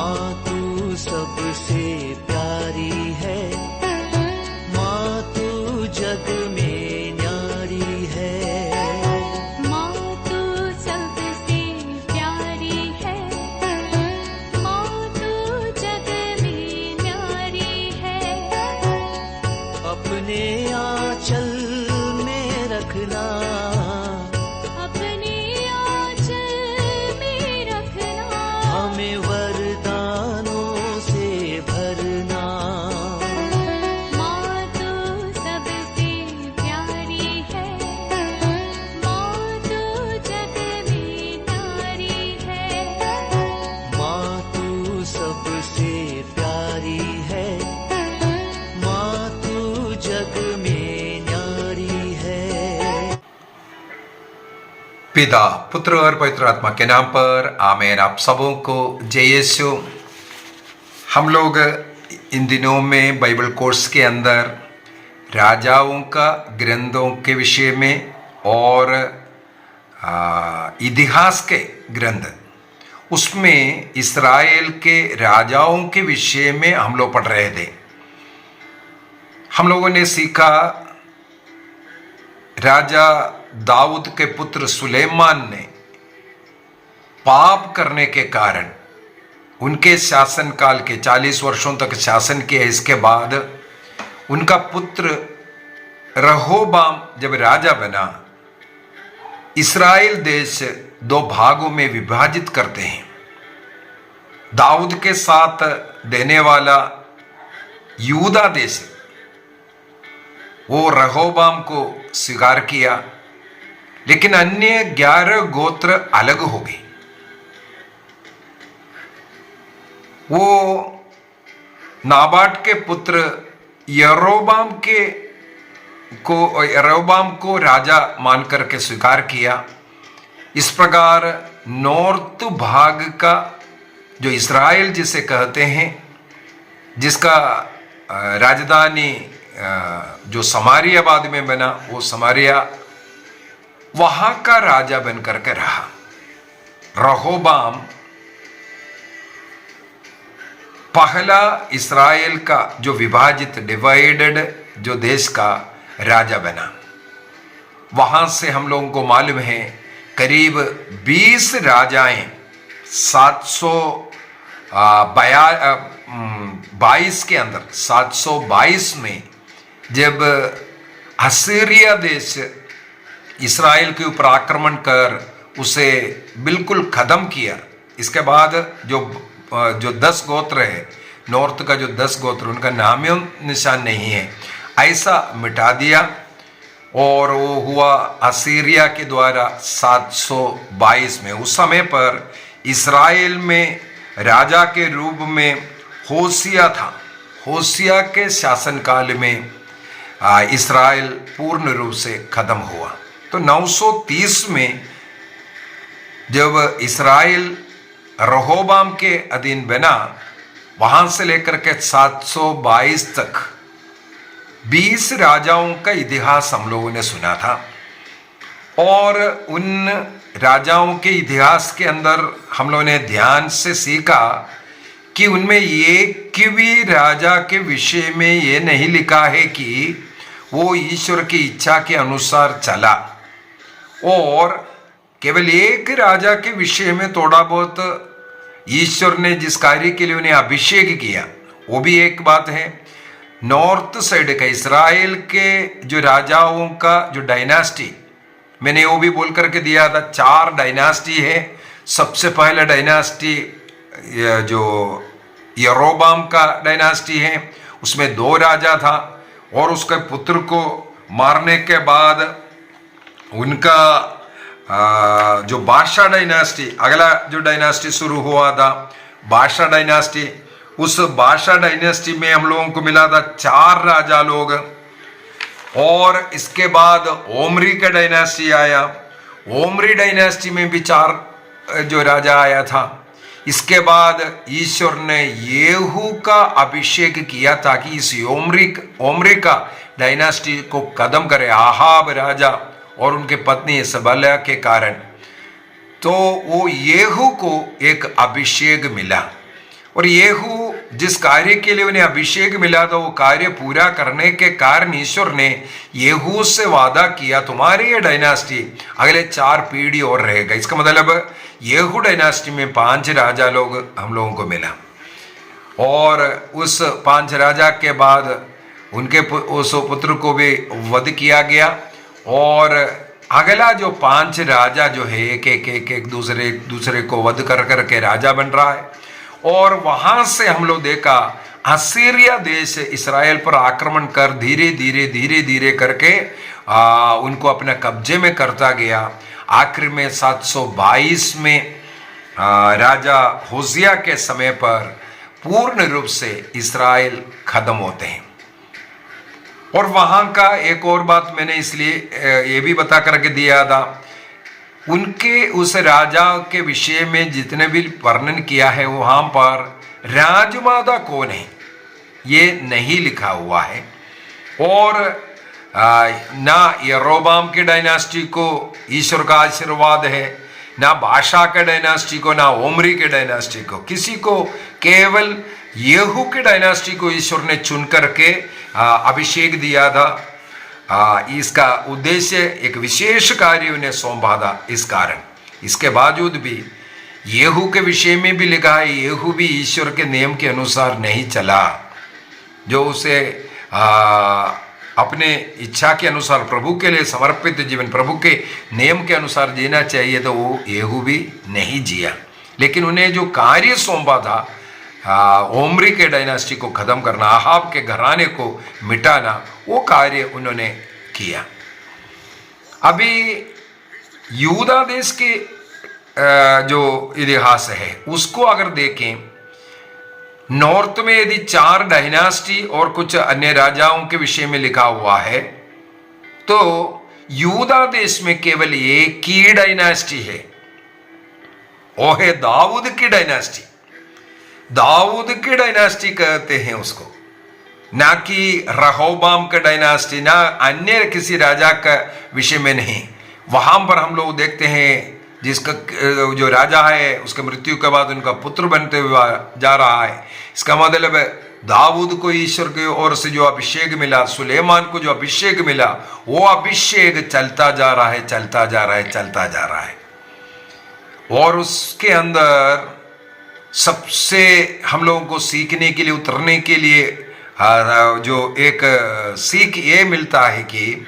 माँ तू सबसे प्यारी है, माँ तू जग में न्यारी है। माँ तू सबसे प्यारी है, माँ तू जग में न्यारी है। अपने आंचल में रखना, अपने आंचल में रखना। हमें वरदानों से भरना। माँ तू सबसे प्यारी है, माँ तू जग में न्यारी है। माँ तू सबसे प्यारी है, माँ तू जग में न्यारी है। पिता, पुत्र और पवित्र आत्मा के नाम पर आमीन। आप सबों को जय यीशु। हम लोग इन दिनों में बाइबल कोर्स के अंदर राजाओं का ग्रंथों के विषय में और इतिहास के ग्रंथ, उसमें इस्राएल के राजाओं के विषय में हम लोग पढ़ रहे थे। हम लोगों ने सीखा राजा दाऊद के पुत्र सुलेमान ने पाप करने के कारण उनके शासनकाल के 40 वर्षों तक शासन किया। इसके बाद उनका पुत्र रहोबाम जब राजा बना, इस्राएल देश दो भागों में विभाजित करते हैं। दाऊद के साथ देने वाला यूदा देश, वो रहोबाम को स्वीकार किया, लेकिन अन्य 11 गोत्र अलग हो गए। वो नाबाट के पुत्र यरोबाम को राजा मान करके स्वीकार किया। इस प्रकार नॉर्थ भाग का जो इस्राएल जिसे कहते हैं, जिसका राजधानी जो समारिया बाद में बना, वो समारिया, वहां का राजा बन करके रहा। रहोबाम पहला इस्राएल का जो विभाजित डिवाइडेड जो देश का राजा बना। वहां से हम लोगों को मालूम है करीब 20 राजाएं 722 के अंदर 722 में जब असीरिया देश इस्राएल के ऊपर आक्रमण कर उसे बिल्कुल खत्म किया, इसके बाद जो 10 गोत्र है, नॉर्थ का जो 10 गोत्र, उनका नाम निशान नहीं है, ऐसा मिटा दिया। और वो हुआ असीरिया के द्वारा 722 में। उस समय पर इस्राएल में राजा के रूप में होशिया था। होशिया के शासनकाल में इस्राएल पूर्ण रूप से खत्म हुआ। तो 930 में जब इस्राएल रहोबाम के अधीन बना, वहां से लेकर के 722 तक 20 राजाओं का इतिहास हम लोगों ने सुना था। और उन राजाओं के इतिहास के अंदर हम लोगों ने ध्यान से सीखा कि उनमें एक भी राजा के विषय में ये नहीं लिखा है कि वो ईश्वर की इच्छा के अनुसार चला, और केवल एक राजा के विषय में थोड़ा बहुत ईश्वर ने जिस कार्य के लिए उन्हें अभिषेक किया, वो भी एक बात है। नॉर्थ साइड का इस्राएल के जो राजाओं का जो डायनास्टी, मैंने वो भी बोल करके दिया था, 4 डायनास्टी है। सबसे पहला डायनास्टी जो यरोबाम का डायनास्टी है, उसमें 2 राजा था, और उसके पुत्र को मारने के बाद उनका जो बादशाह डायनास्टी, अगला जो डायनास्टी शुरू हुआ था बादशाह डायनास्टी, उस बादशाह डायनास्टी में हम लोगों को मिला था 4 राजा लोग। और इसके बाद ओमरी का डायनास्टी आया, ओमरी डायनास्टी में भी 4 जो राजा आया था। इसके बाद ईश्वर ने येहू का अभिषेक किया ताकि इस ओमरी का डायनास्टी को खत्म करे, आहाब राजा और उनके पत्नी सबल्या के कारण। तो वो येहू को एक अभिषेक मिला, और येहू जिस कार्य के लिए उन्हें अभिषेक मिला था वो कार्य पूरा करने के कारण ईश्वर ने येहू से वादा किया, तुम्हारी ये डायनास्टी अगले 4 पीढ़ी और रहेगा। इसका मतलब येहू डायनास्टी में 5 राजा लोग हम लोगों को मिला, और उस 5 राजा के बाद उनके उस पुत्र को भी वध किया गया, और अगला जो 5 राजा जो है एक दूसरे को वध कर करके राजा बन रहा है। और वहां से हम लोग देखा असीरिया देश इस्राएल पर आक्रमण कर धीरे धीरे करके उनको अपने कब्जे में करता गया। आखिर में 722 में राजा होशिया के समय पर पूर्ण रूप से इस्राएल खत्म होते हैं। और वहां का एक और बात मैंने इसलिए ये भी बता करके दिया था, उनके उस राजा के विषय में जितने भी वर्णन किया है वहां पर राजमाता कौन है ये नहीं लिखा हुआ है। और ना यरोबाम की डायनास्टी को ईश्वर का आशीर्वाद है, ना बादशाह के डायनास्टी को, ना ओमरी के डायनास्टी को, किसी को केवल येहू के डायनास्टी को ईश्वर ने चुन करके अभिषेक दिया था। इसका उद्देश्य एक विशेष कार्य उन्हें सौंपा था। इस कारण इसके बावजूद भी येहू के विषय में भी लिखा है, येहू भी ईश्वर के नियम के अनुसार नहीं चला, जो उसे अपने इच्छा के अनुसार प्रभु के लिए समर्पित जीवन, प्रभु के नियम के अनुसार जीना चाहिए, तो वो येहू भी नहीं जिया। लेकिन उन्हें जो कार्य सौंपा था ओमरी के डायनास्टी को खत्म करना, अहाब के घराने को मिटाना, वो कार्य उन्होंने किया। अभी यूदा देश के जो इतिहास है उसको अगर देखें, नॉर्थ में यदि 4 डायनास्टी और कुछ अन्य राजाओं के विषय में लिखा हुआ है, तो यूदा देश में केवल एक ही डायनास्टी है, वो है दाऊद की डायनास्टी। दाऊद की डायनास्टी कहते हैं उसको, ना कि रहोबाम का डायनास्टी, ना अन्य किसी राजा का विषय में नहीं। वहां पर हम लोग देखते हैं जिसका जो राजा है उसके मृत्यु के बाद उनका पुत्र बनते हुए जा रहा है। इसका मतलब दाऊद को ईश्वर की ओर से जो अभिषेक मिला, सुलेमान को जो अभिषेक मिला, वो अभिषेक चलता जा रहा है, चलता जा रहा है, चलता जा रहा है। और उसके अंदर सबसे हम लोगों को सीखने के लिए, उतरने के लिए जो एक सीख ये मिलता है कि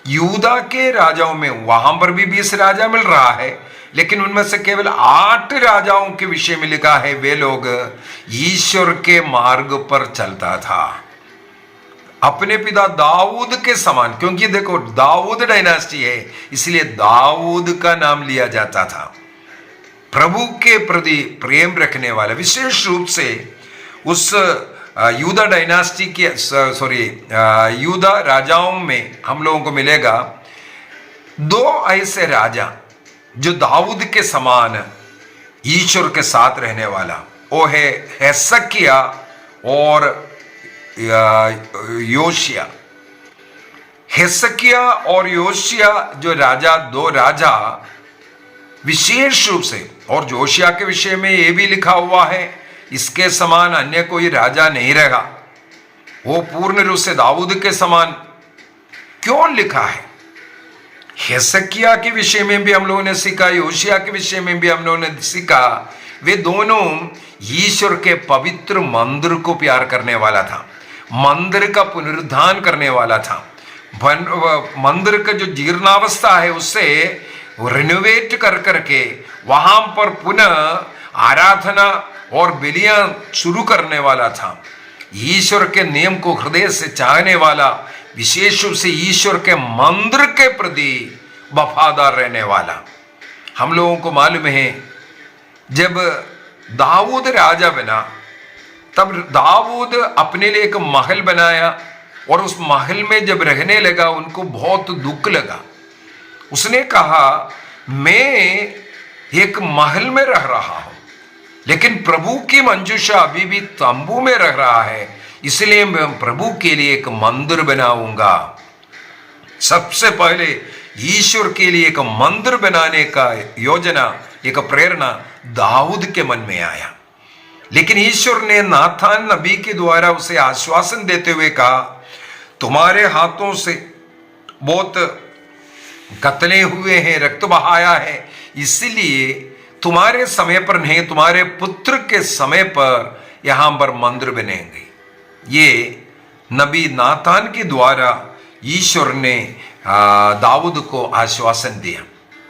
यूदा के राजाओं में वहां पर भी 20 राजा मिल रहा है, लेकिन उनमें से केवल 8 राजाओं के विषय में लिखा है वे लोग ईश्वर के मार्ग पर चलता था, अपने पिता दाऊद के समान। क्योंकि देखो दाऊद डायनास्टी है, इसलिए दाऊद का नाम लिया जाता था। प्रभु के प्रति प्रेम रखने वाला, विशेष रूप से उस यूदा डायनास्टी के यूदा राजाओं में हम लोगों को मिलेगा 2 ऐसे राजा जो दाऊद के समान ईश्वर के साथ रहने वाला, वो है हिजकिय्याह और योशिया। हिजकिय्याह और योशिया जो राजा, 2 राजा विशेष रूप से, और जोशिया के विषय में यह भी लिखा हुआ है इसके समान अन्य कोई राजा नहीं रहा, वो पूर्ण रूप से दाऊद के समान। क्यों लिखा है? हिजकिय्याह के विषय में भी हम लोगों ने सीखा, योशिया के विषय में भी हम लोगों ने सीखा, वे दोनों ईश्वर के पवित्र मंदिर को प्यार करने वाला था, मंदिर का पुनरुद्धार करने वाला था। मंदिर का जो जीर्णावस्था है उससे रिनोवेट कर करके वहां पर पुनः आराधना और बलियां शुरू करने वाला था। ईश्वर के नियम को हृदय से चाहने वाला, विशेष रूप से ईश्वर के मंदिर के प्रति वफादार रहने वाला। हम लोगों को मालूम है जब दाऊद राजा बना तब दाऊद अपने लिए एक महल बनाया, और उस महल में जब रहने लगा उनको बहुत दुख लगा। उसने कहा मैं एक महल में रह रहा हूं, लेकिन प्रभु की मंजूषा अभी भी तंबू में रह रहा है, इसलिए मैं प्रभु के लिए एक मंदिर बनाऊंगा। सबसे पहले ईश्वर के लिए एक मंदिर बनाने का योजना, एक प्रेरणा दाऊद के मन में आया। लेकिन ईश्वर ने नाथान नबी के द्वारा उसे आश्वासन देते हुए कहा, तुम्हारे हाथों से बहुत कत्ले हुए हैं, रक्त बहाया है, इसलिए तुम्हारे समय पर नहीं, तुम्हारे पुत्र के समय पर यहां पर मंदिर बनेंगे। ये नबी नातान के द्वारा ईश्वर ने दाऊद को आश्वासन दिया।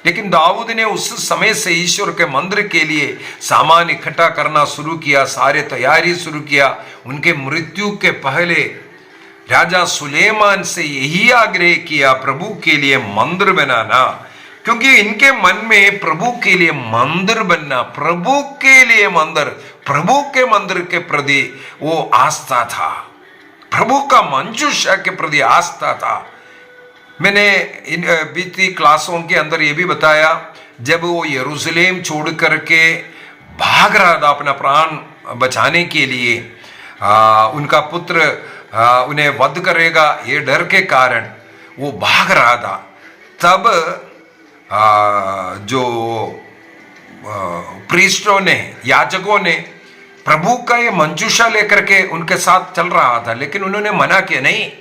लेकिन दाऊद ने उस समय से ईश्वर के मंदिर के लिए सामान इकट्ठा करना शुरू किया, सारे तैयारी शुरू किया। उनके मृत्यु के पहले राजा सुलेमान से यही आग्रह किया, प्रभु के लिए मंदिर बनाना, क्योंकि इनके मन में प्रभु के लिए मंदिर बनना, प्रभु के लिए मंदिर, प्रभु के मंदिर के प्रति वो आस्था था, प्रभु का मंजूषा के प्रति आस्था था। मैंने इन बीती क्लासों के अंदर ये भी बताया, जब वो यरूशलेम छोड़ करके भाग रहा था अपना प्राण बचाने के लिए, उनका पुत्र उन्हें वध करेगा ये डर के कारण वो भाग रहा था, तब जो प्रीस्टों ने, याजकों ने प्रभु का ये मंजूषा लेकर के उनके साथ चल रहा था, लेकिन उन्होंने मना किया, नहीं,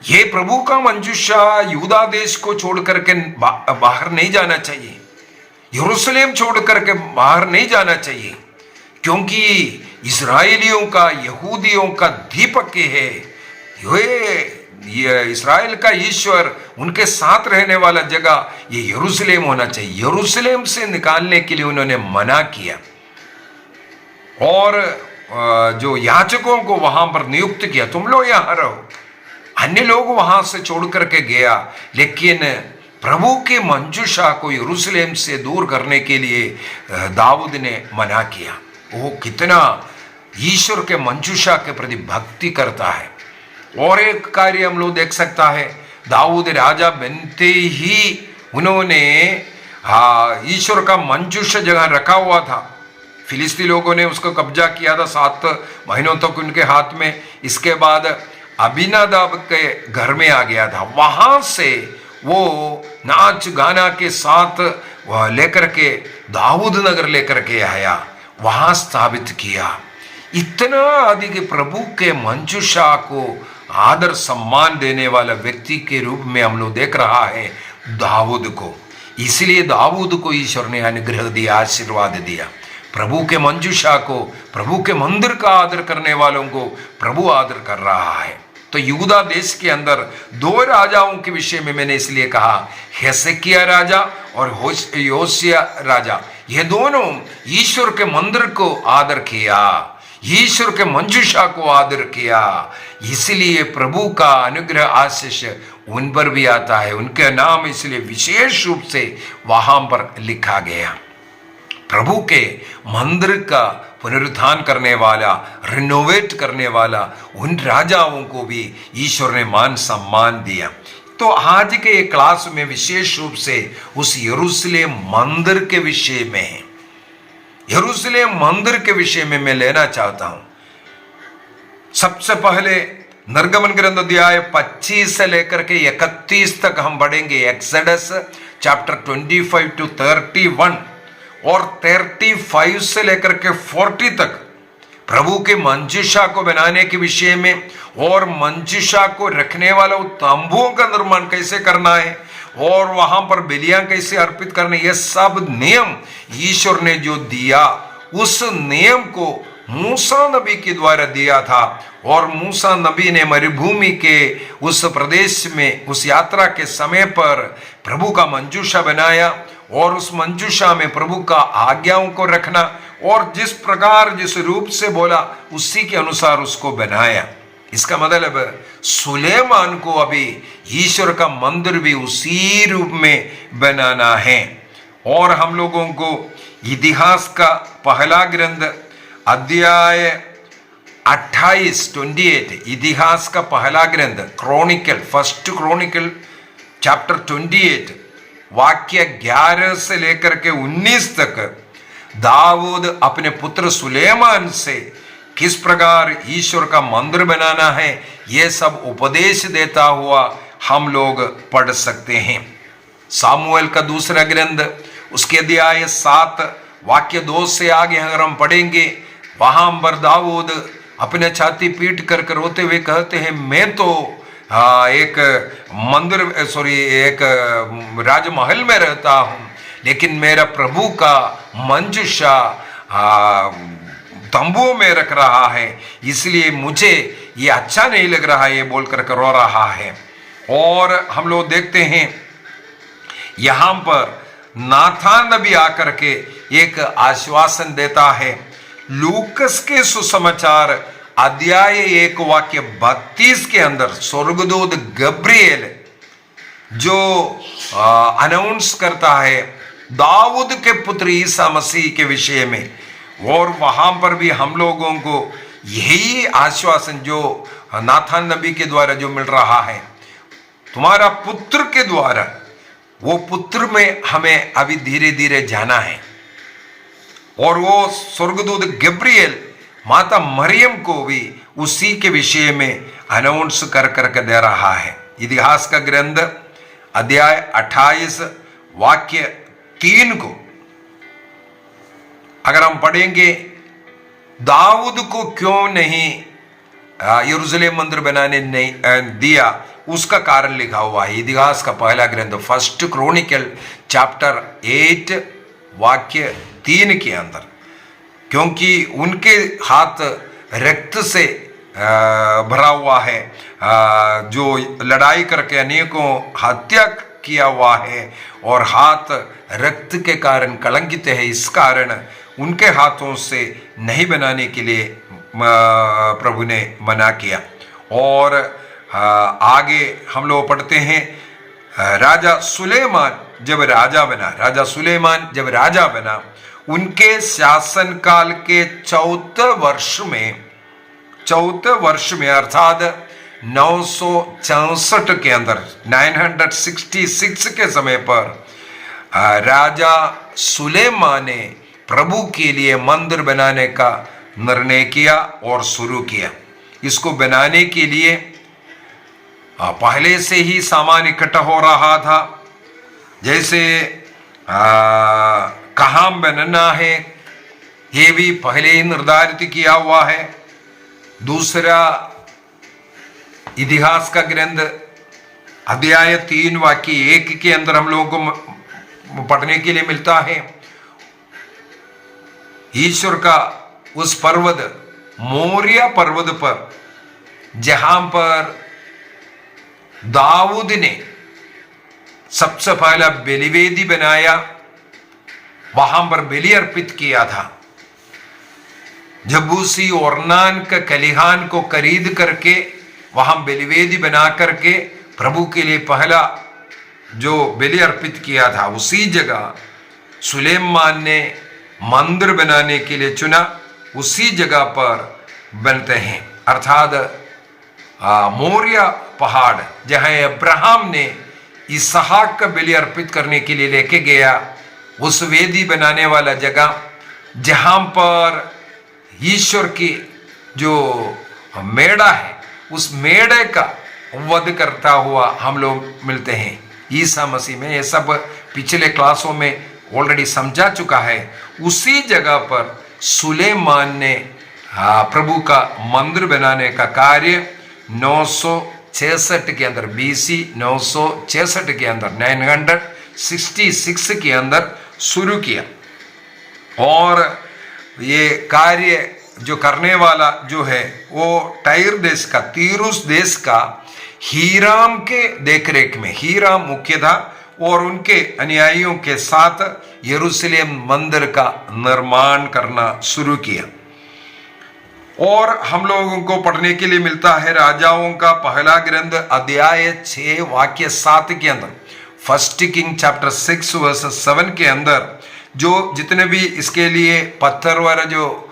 ये प्रभु का मंजूषा यहूदा देश को छोड़ करके बाहर नहीं जाना चाहिए, यरूशलेम छोड़ करके बाहर नहीं जाना चाहिए, क्योंकि इस्राएलियों का, यहूदियों का दीपक है ये इस्राएल का ईश्वर, उनके साथ रहने वाला जगह ये यरूशलेम होना चाहिए। यरूशलेम से निकालने के लिए उन्होंने मना किया और जो याजकों को वहां पर नियुक्त किया, तुम लोग यहां रहो। अन्य लोग वहां से छोड़ करके गया, लेकिन प्रभु के मंजूषा को यरूशलेम से दूर करने के लिए दाऊद ने मना किया। वो कितना ईश्वर के मंजूषा के प्रति भक्ति करता है। और एक कार्य हम लोग देख सकता है, दाऊद राजा बनते ही उन्होंने ईश्वर का मंजूषा जगह रखा हुआ था। फिलिस्ती लोगों ने उसको कब्जा किया था 7 महीनों तक उनके हाथ में। इसके बाद अबीनादाब के घर में आ गया था, वहां से वो नाच गाना के साथ लेकर के दाऊद नगर लेकर के आया, वहां स्थापित किया। इतना अधिक प्रभु के मंजूषा को आदर सम्मान देने वाला व्यक्ति के रूप में हम लोग देख रहा है दाऊद को। इसलिए दाऊद को ईश्वर ने अनुग्रह दिया, आशीर्वाद दिया। प्रभु के मंजूषा को, प्रभु के मंदिर का आदर करने वालों को प्रभु आदर कर रहा है। तो यहूदा देश के अंदर 2 राजाओं के विषय में मैंने इसलिए कहा, हेसेकिया राजा और योशिया राजा, ये दोनों ईश्वर के मंदिर को आदर किया, ईश्वर के मंजूषा को आदर किया। इसलिए प्रभु का अनुग्रह आशीष उन पर भी आता है। उनके नाम इसलिए विशेष रूप से वहां पर लिखा गया। प्रभु के मंदिर का पुनरुत्थान करने वाला, रिनोवेट करने वाला उन राजाओं को भी ईश्वर ने मान सम्मान दिया। तो आज के क्लास में विशेष रूप से उस यरूशलेम मंदिर के विषय में है, यरूशलेम मंदिर के विषय में मैं लेना चाहता हूं। सबसे पहले निर्गमन ग्रंथ अध्याय 25 से लेकर के 31 तक हम पढ़ेंगे। एक्सोडस चैप्टर 25 to 31 और 35 से लेकर के 40 तक प्रभु के मंजूषा को बनाने के विषय में और मंजूषा को रखने वाला तंबुओं का निर्माण कैसे करना है और वहां पर बलियां कैसे अर्पित करने, ये सब नियम ईश्वर ने जो दिया, उस नियम को मूसा नबी के द्वारा दिया था। और मूसा नबी ने मरुभूमि के उस प्रदेश में उस यात्रा के समय पर प्रभु का मंजूषा बनाया और उस मंजूषा में प्रभु का आज्ञाओं को रखना और जिस प्रकार जिस रूप से बोला उसी के अनुसार उसको बनाया। इसका मतलब सुलेमान को अभी ईश्वर का मंदिर भी उसी रूप में बनाना है। और हम लोगों को इतिहास का पहला ग्रंथ अध्याय 28 इतिहास का पहला ग्रंथ क्रॉनिकल, फर्स्ट क्रॉनिकल चैप्टर 28 वाक्य 11 से लेकर के 19 तक दाऊद अपने पुत्र सुलेमान से किस प्रकार ईश्वर का मंदिर बनाना है, यह सब उपदेश देता हुआ हम लोग पढ़ सकते हैं। सामुएल का दूसरा ग्रंथ उसके अध्याय 7 वाक्य 2 से आगे अगर हम पढ़ेंगे, वहां पर दाऊद अपने छाती पीट कर रोते हुए कहते हैं, मैं तो एक राजमहल में रहता हूं, लेकिन मेरा प्रभु का मंजूषा तंबुओं में रख रहा है, इसलिए मुझे ये अच्छा नहीं लग रहा है, ये बोलकर रो रहा है। और हम लोग देखते हैं यहां पर नाथान नबी आकर के एक आश्वासन देता है। लूकस के सुसमाचार अध्याय 1 वाक्य 32 के अंदर स्वर्गदूत गब्रिएल जो अनाउंस करता है दाऊद के पुत्र ईसा मसीह के विषय में, और वहां पर भी हम लोगों को यही आश्वासन जो नाथान नबी के द्वारा जो मिल रहा है, तुम्हारा पुत्र के द्वारा, वो पुत्र में हमें अभी धीरे धीरे जाना है। और वो स्वर्गदूत गब्रिएल माता मरियम को भी उसी के विषय में अनाउंस कर करके दे रहा है। इतिहास का ग्रंथ अध्याय 28 वाक्य 3 को अगर हम पढ़ेंगे, दाऊद को क्यों नहीं यरूशलेम मंदिर बनाने नहीं दिया, उसका कारण लिखा हुआ है। इतिहास का पहला ग्रंथ 1 क्रॉनिकल चैप्टर 8 वाक्य 3 के अंदर, क्योंकि उनके हाथ रक्त से भरा हुआ है, जो लड़ाई करके अनेकों हत्या किया हुआ है और हाथ रक्त के कारण कलंकित है, इस कारण उनके हाथों से नहीं बनाने के लिए प्रभु ने मना किया। और आगे हम लोग पढ़ते हैं, राजा सुलेमान जब राजा बना, उनके शासन काल के 4 वर्ष में अर्थात 964 के अंदर 966 के समय पर राजा सुलेमान ने प्रभु के लिए मंदिर बनाने का निर्णय किया और शुरू किया। इसको बनाने के लिए पहले से ही सामान इकट्ठा हो रहा था, जैसे कहाँ बनना है ये भी पहले ही निर्धारित किया हुआ है। दूसरा, इतिहास का ग्रंथ अध्याय 3 वाक्य 1 के अंदर हम लोगों को पढ़ने के लिए मिलता है, ईश्वर का उस पर्वत मोरिया पर्वत पर जहां पर दाऊद ने सबसे पहला बलिवेदी बनाया, वहां पर बलि अर्पित किया था। जबूसी ओर्नान का खलिहान को खरीद करके वहां बलिवेदी बना करके प्रभु के लिए पहला जो बलि अर्पित किया था, उसी जगह सुलेमान ने मंदिर बनाने के लिए चुना, उसी जगह पर बनते हैं। अर्थात मोरिया पहाड़ जहां अब्राहम ने इसहाक का बलि अर्पित करने के लिए लेके गया, उस वेदी बनाने वाला जगह जहां पर ईश्वर की जो मेढ़ा है, उस मेढ़े का वध करता हुआ हम लोग मिलते हैं ईसा मसीह में। ये सब पिछले क्लासों में ऑलरेडी समझा चुका है। उसी जगह पर सुलेमान ने प्रभु का मंदिर बनाने का कार्य 966 के अंदर, BC 966 के अंदर 966 के अंदर शुरू किया। और ये कार्य जो करने वाला जो है वो तीरुस देश का हीराम के देखरेख में, हीराम मुख्य था और उनके अनुयायियों के साथ यरूशलेम मंदिर का निर्माण करना शुरू किया। और हम लोगों को पढ़ने के लिए मिलता है राजाओं का पहला ग्रंथ अध्याय 6 वाक्य 7 के अंदर, 1 किंग चैप्टर 6 वर्स 7 के अंदर, जो जितने भी इसके लिए पत्थर वाला जो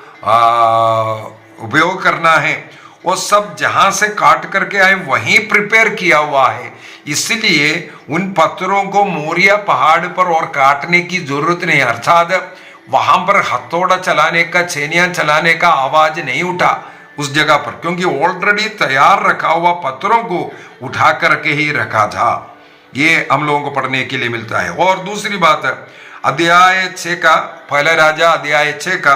उपयोग करना है वो सब जहां से काट करके आए वहीं प्रिपेयर किया हुआ है। इसलिए उन पत्थरों को मोरिया पहाड़ पर और काटने की जरूरत नहीं, अर्थात वहां पर हथौड़ा चलाने का, छेनियां चलाने का आवाज नहीं उठा उस जगह पर, क्योंकि ऑलरेडी तैयार रखा हुआ पत्थरों को उठा करके ही रखा था। ये हम लोगों को पढ़ने के लिए मिलता है। और दूसरी बात, अध्याय 6 का, पहला राजा अध्याय 6 का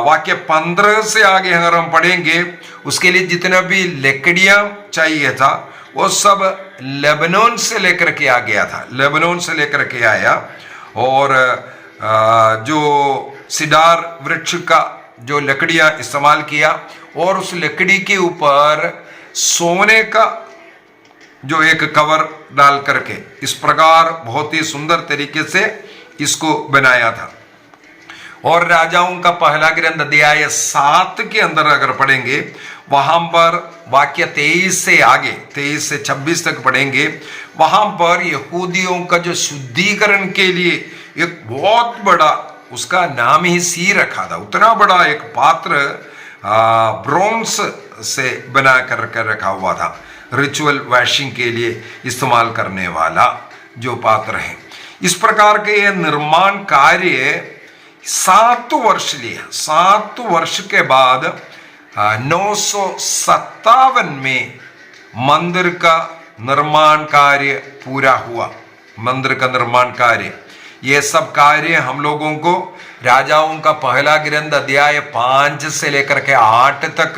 वाक्य 15 से आगे अगर हम पढ़ेंगे, उसके लिए जितना भी लकड़ियां चाहिए था वो सब लेबनोन से लेकर के आ गया था, लेबनोन से लेकर के आया। और जो सिडार वृक्ष का जो लकड़ियां इस्तेमाल किया और उस लकड़ी के ऊपर सोने का जो एक कवर डाल करके इस प्रकार बहुत ही सुंदर तरीके से इसको बनाया था। और राजाओं का पहला ग्रंथ अध्याय 7 के अंदर अगर पढ़ेंगे, वहां पर वाक्य 23 से आगे 23 से 26 तक पढ़ेंगे, वहां पर यहूदियों का जो शुद्धिकरण के लिए एक बहुत बड़ा, उसका नाम ही सी रखा था, उतना बड़ा एक पात्र ब्रोंज से बना कर रखा हुआ था, रिचुअल वॉशिंग के लिए इस्तेमाल करने वाला जो पात्र है। इस प्रकार के यह निर्माण कार्य 7 वर्ष लिया। 7 वर्ष के बाद 957 में मंदिर का निर्माण कार्य पूरा हुआ। मंदिर का निर्माण कार्य, ये सब कार्य हम लोगों को राजाओं का पहला ग्रंथ अध्याय 5 से लेकर के 8 तक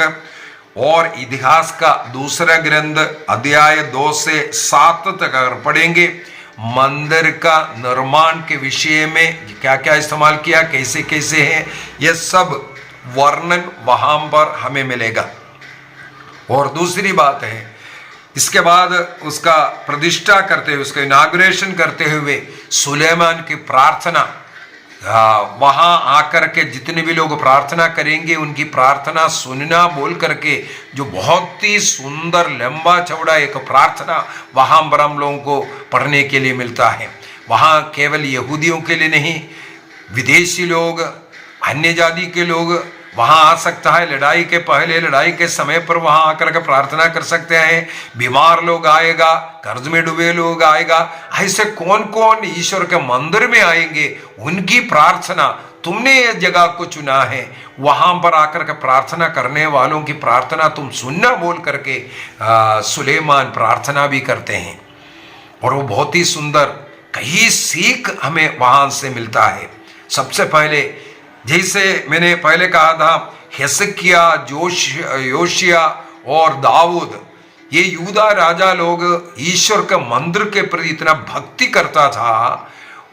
और इतिहास का दूसरा ग्रंथ अध्याय 2 से 7 तक अगर पढ़ेंगे, मंदिर का निर्माण के विषय में क्या क्या इस्तेमाल किया, कैसे कैसे है, यह सब वर्णन वहां पर हमें मिलेगा। और दूसरी बात है, इसके बाद उसका प्रतिष्ठा करते हुए, उसका इनाग्रेशन करते हुए सुलेमान की प्रार्थना, वहां आकर के जितने भी लोग प्रार्थना करेंगे उनकी प्रार्थना सुनना बोल करके, जो बहुत ही सुंदर लंबा चौड़ा एक प्रार्थना वहां पर हम लोगों को पढ़ने के लिए मिलता है। वहां केवल यहूदियों के लिए नहीं, विदेशी लोग, अन्य जाति के लोग वहां आ सकता है। लड़ाई के पहले, लड़ाई के समय पर वहां आकर के प्रार्थना कर सकते हैं। बीमार लोग आएगा, कर्ज में डूबे लोग आएगा, ऐसे कौन कौन ईश्वर के मंदिर में आएंगे, उनकी प्रार्थना, तुमने ये जगह को चुना है, वहां पर आकर के प्रार्थना करने वालों की प्रार्थना तुम सुनना बोल करके सुलेमान प्रार्थना भी करते हैं। और वो बहुत ही सुंदर कई सीख हमें वहां से मिलता है। सबसे पहले, जैसे मैंने पहले कहा था, हिजकिय्याह, योशिया और दाऊद, ये यूदा राजा लोग ईश्वर के मंदिर के प्रति इतना भक्ति करता था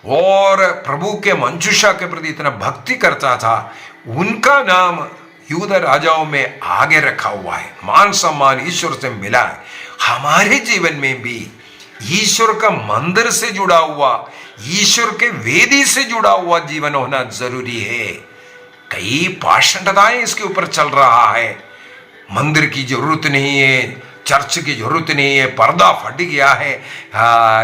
और प्रभु के मंजूषा के प्रति इतना भक्ति करता था, उनका नाम यूदा राजाओं में आगे रखा हुआ है। मान सम्मान ईश्वर से मिला है। हमारे जीवन में भी ईश्वर का मंदिर से जुड़ा हुआ, ईश्वर के वेदी से जुड़ा हुआ जीवन होना जरूरी है। कई पाषंडताएं इसके ऊपर चल रहा है। मंदिर की जरूरत नहीं है, चर्च की जरूरत नहीं है, पर्दा फट गया है,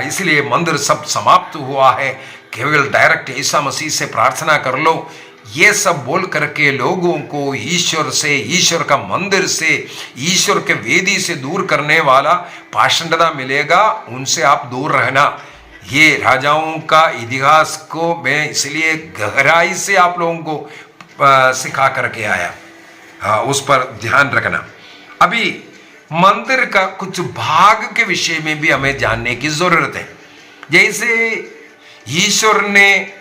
इसलिए मंदिर सब समाप्त हुआ है, केवल डायरेक्ट ईसा मसीह से प्रार्थना कर लो। ये सब बोल करके लोगों को ईश्वर से, ईश्वर का मंदिर से, ईश्वर के वेदी से दूर करने वाला पाषंडता मिलेगा, उनसे आप दूर रहना। ये राजाओं का इतिहास को मैं इसलिए गहराई से आप लोगों को सिखा करके आया, उस पर ध्यान रखना। अभी मंदिर का कुछ भाग के विषय में भी हमें जानने की जरूरत है। जैसे ईश्वर ने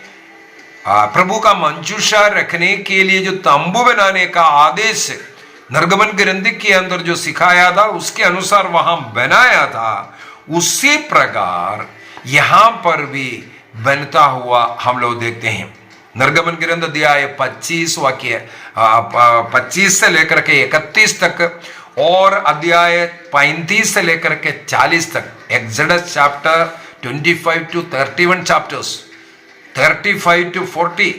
प्रभु का मंजूषा रखने के लिए जो तंबू बनाने का आदेश निर्गमन ग्रंथ के अंदर जो सिखाया था, उसके अनुसार वहां बनाया था, उसी प्रकार यहां पर भी बनता हुआ हम लोग देखते हैं। निर्गमन ग्रंथ अध्याय 25 वाक्य 25 से लेकर के 31 तक और अध्याय 35 से लेकर के 40 तक, exodus chapter 25 to 31 chapters, 35 to 40,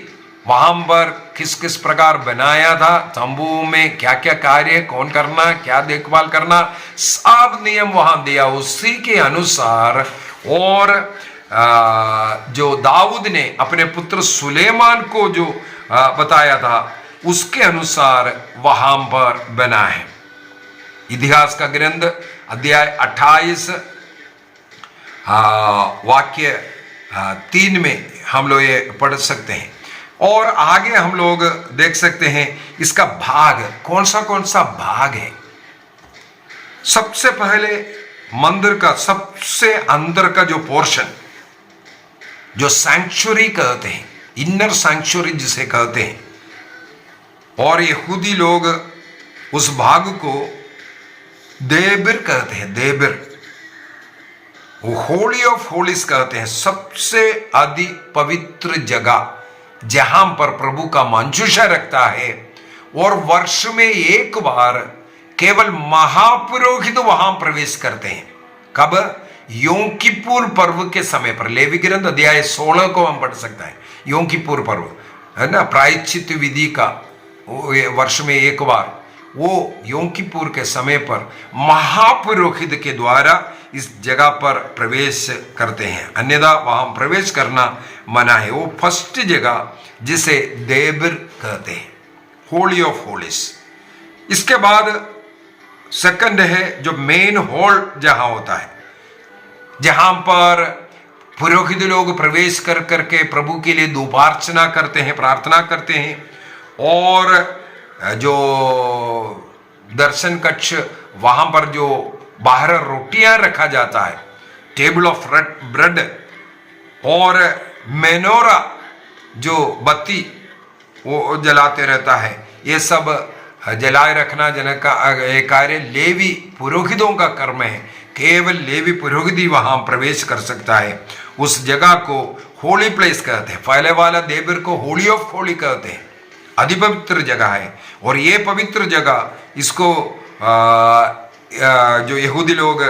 वहां पर किस किस प्रकार बनाया था, तंबू में क्या क्या कार्य कौन करना, क्या देखभाल करना, सब नियम वहां दिया। उसी के अनुसार और जो दाऊद ने अपने पुत्र सुलेमान को जो बताया था, उसके अनुसार वहां पर बना है। इतिहास का ग्रंथ अध्याय 28 वाक्य 3 में हम लोग ये पढ़ सकते हैं। और आगे हम लोग देख सकते हैं इसका भाग कौन सा भाग है। सबसे पहले मंदिर का सबसे अंदर का जो पोर्शन, जो सैंक्चुरी कहते हैं, इनर सैंक्चुरी जिसे कहते हैं, और यहूदी लोग उस भाग को देबिर कहते हैं। देबिर वो होली ऑफ होलीज कहते हैं, सबसे अधिक पवित्र जगह जहां पर प्रभु का मंजूषा रखता है, और वर्ष में एक बार केवल महापुरोहित वहां प्रवेश करते हैं। कब? योम किपुर पर्व के समय पर। लेवी ग्रंथ अध्याय 16 को हम पढ़ सकते हैं। योम किपुर पर्व है ना, प्रायश्चित विधि का वर्ष में एक बार, वो योम किपुर के समय पर महापुरोहित के द्वारा इस जगह पर प्रवेश करते हैं, अन्यथा वहां प्रवेश करना मना है। वो फर्स्ट जगह जिसे देबिर कहते हैं, होली ऑफ होलीज। इसके बाद सेकंड है जो मेन हॉल जहां होता है, जहां पर पुरोहित लोग प्रवेश कर करके प्रभु के लिए धूपार्चना करते हैं, प्रार्थना करते हैं, और जो दर्शन कक्ष वहां पर जो बाहर रोटियां रखा जाता है, टेबल ऑफ ब्रेड, और मेनोरा जो बत्ती वो जलाते रहता है, ये सब जलाए रखना जन का कार्य लेवी पुरोहितों का कर्म है। केवल लेवी पुरोहित ही वहां प्रवेश कर सकता है। उस जगह को होली प्लेस कहते हैं। पहले वाला देबिर को होली ऑफ होली कहते हैं, अधिपवित्र जगह है। और ये पवित्र जगह इसको जो यहूदी लोग